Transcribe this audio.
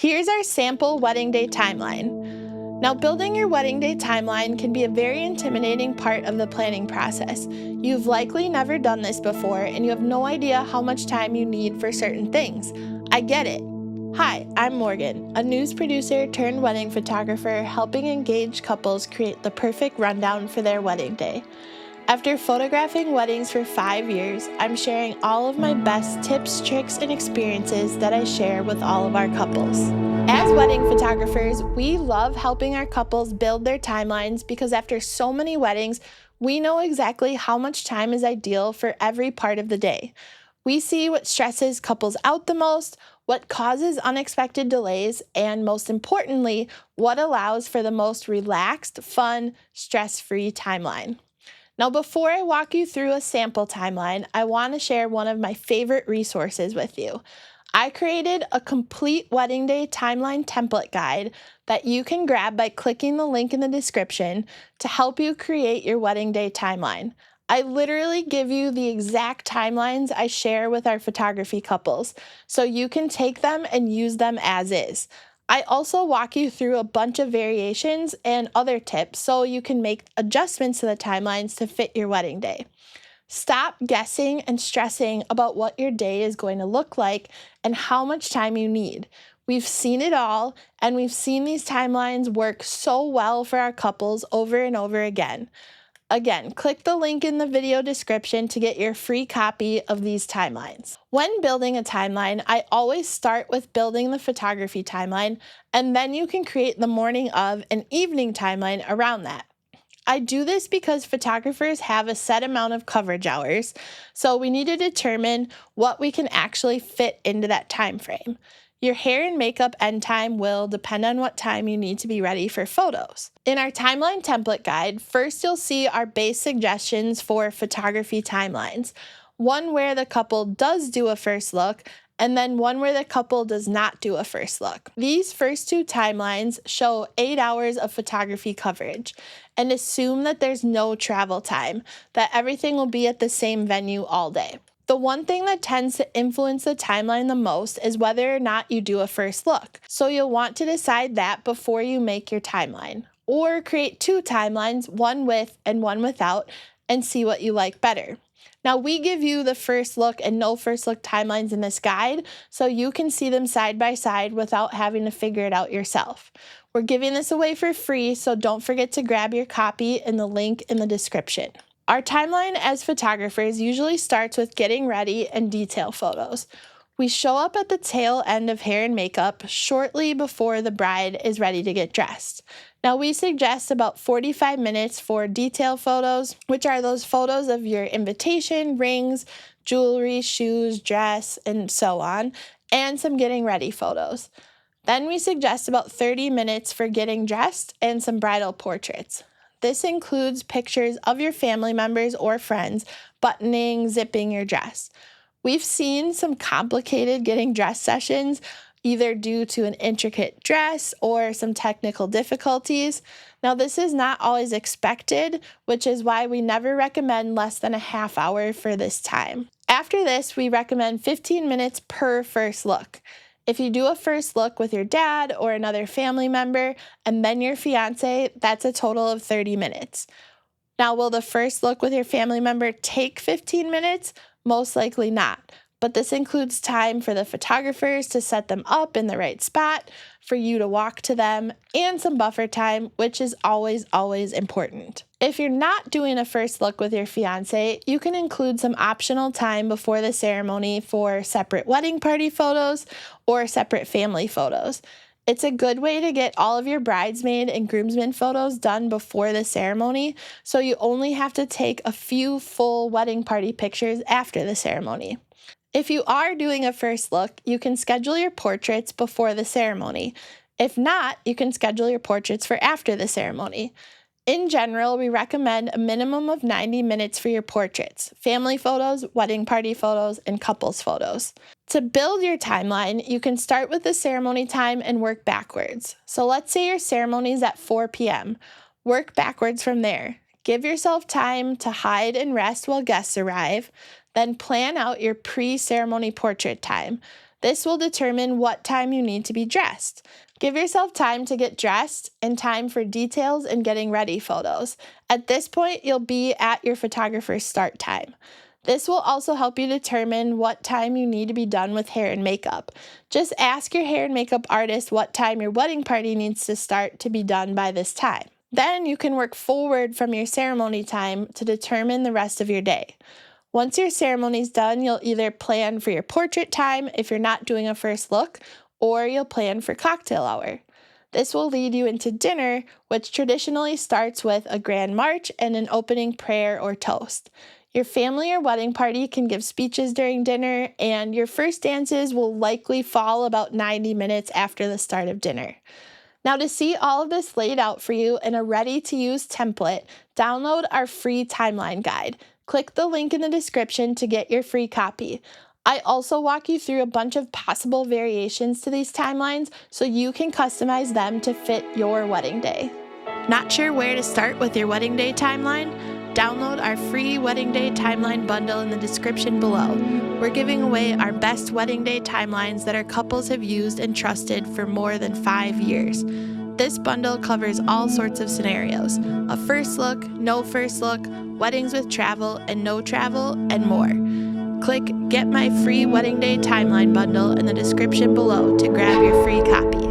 Here's our sample wedding day timeline. Now, building your wedding day timeline can be a very intimidating part of the planning process. You've likely never done this before, and you have no idea how much time you need for certain things. I get it. Hi, I'm Morgan, a news producer turned wedding photographer helping engaged couples create the perfect rundown for their wedding day. After photographing weddings for 5 years, I'm sharing all of my best tips, tricks, and experiences that I share with all of our couples. As wedding photographers, we love helping our couples build their timelines because after so many weddings, we know exactly how much time is ideal for every part of the day. We see what stresses couples out the most, what causes unexpected delays, and most importantly, what allows for the most relaxed, fun, stress-free timeline. Now, before I walk you through a sample timeline, I want to share one of my favorite resources with you. I created a complete wedding day timeline template guide that you can grab by clicking the link in the description to help you create your wedding day timeline. I literally give you the exact timelines I share with our photography couples, so you can take them and use them as is. I also walk you through a bunch of variations and other tips so you can make adjustments to the timelines to fit your wedding day. Stop guessing and stressing about what your day is going to look like and how much time you need. We've seen it all, and we've seen these timelines work so well for our couples over and over again. Again, click the link in the video description to get your free copy of these timelines. When building a timeline, I always start with building the photography timeline, and then you can create the morning of and evening timeline around that. I do this because photographers have a set amount of coverage hours, so we need to determine what we can actually fit into that time frame. Your hair and makeup end time will depend on what time you need to be ready for photos. In our timeline template guide, first you'll see our base suggestions for photography timelines. One where the couple does do a first look, and then one where the couple does not do a first look. These first two timelines show 8 hours of photography coverage and assume that there's no travel time, that everything will be at the same venue all day. The one thing that tends to influence the timeline the most is whether or not you do a first look. So you'll want to decide that before you make your timeline. Or create two timelines, one with and one without, and see what you like better. Now, we give you the first look and no first look timelines in this guide, so you can see them side by side without having to figure it out yourself. We're giving this away for free, so don't forget to grab your copy in the link in the description. Our timeline as photographers usually starts with getting ready and detail photos. We show up at the tail end of hair and makeup shortly before the bride is ready to get dressed. Now, we suggest about 45 minutes for detail photos, which are those photos of your invitation, rings, jewelry, shoes, dress, and so on, and some getting ready photos. Then we suggest about 30 minutes for getting dressed and some bridal portraits. This includes pictures of your family members or friends buttoning, zipping your dress. We've seen some complicated getting dressed sessions, either due to an intricate dress or some technical difficulties. Now, this is not always expected, which is why we never recommend less than a half hour for this time. After this, we recommend 15 minutes per first look. If you do a first look with your dad or another family member and then your fiance, that's a total of 30 minutes. Now, will the first look with your family member take 15 minutes? Most likely not. But this includes time for the photographers to set them up in the right spot, for you to walk to them, and some buffer time, which is always important. If you're not doing a first look with your fiance, you can include some optional time before the ceremony for separate wedding party photos or separate family photos. It's a good way to get all of your bridesmaid and groomsmen photos done before the ceremony, so you only have to take a few full wedding party pictures after the ceremony. If you are doing a first look, you can schedule your portraits before the ceremony. If not, you can schedule your portraits for after the ceremony. In general, we recommend a minimum of 90 minutes for your portraits, family photos, wedding party photos, and couples photos. To build your timeline, you can start with the ceremony time and work backwards. So let's say your ceremony is at 4 p.m. Work backwards from there. Give yourself time to hide and rest while guests arrive. Then plan out your pre-ceremony portrait time. This will determine what time you need to be dressed. Give yourself time to get dressed and time for details and getting ready photos. At this point, you'll be at your photographer's start time. This will also help you determine what time you need to be done with hair and makeup. Just ask your hair and makeup artist what time your wedding party needs to start to be done by this time. Then you can work forward from your ceremony time to determine the rest of your day. Once your ceremony's done, you'll either plan for your portrait time if you're not doing a first look, or you'll plan for cocktail hour. This will lead you into dinner, which traditionally starts with a grand march and an opening prayer or toast. Your family or wedding party can give speeches during dinner, and your first dances will likely fall about 90 minutes after the start of dinner. Now, to see all of this laid out for you in a ready-to-use template, download our free timeline guide. Click the link in the description to get your free copy. I also walk you through a bunch of possible variations to these timelines so you can customize them to fit your wedding day. Not sure where to start with your wedding day timeline? Download our free wedding day timeline bundle in the description below. We're giving away our best wedding day timelines that our couples have used and trusted for more than 5 years. This bundle covers all sorts of scenarios: a first look, no first look, weddings with travel and no travel, and more. Click Get My Free Wedding Day Timeline Bundle in the description below to grab your free copy.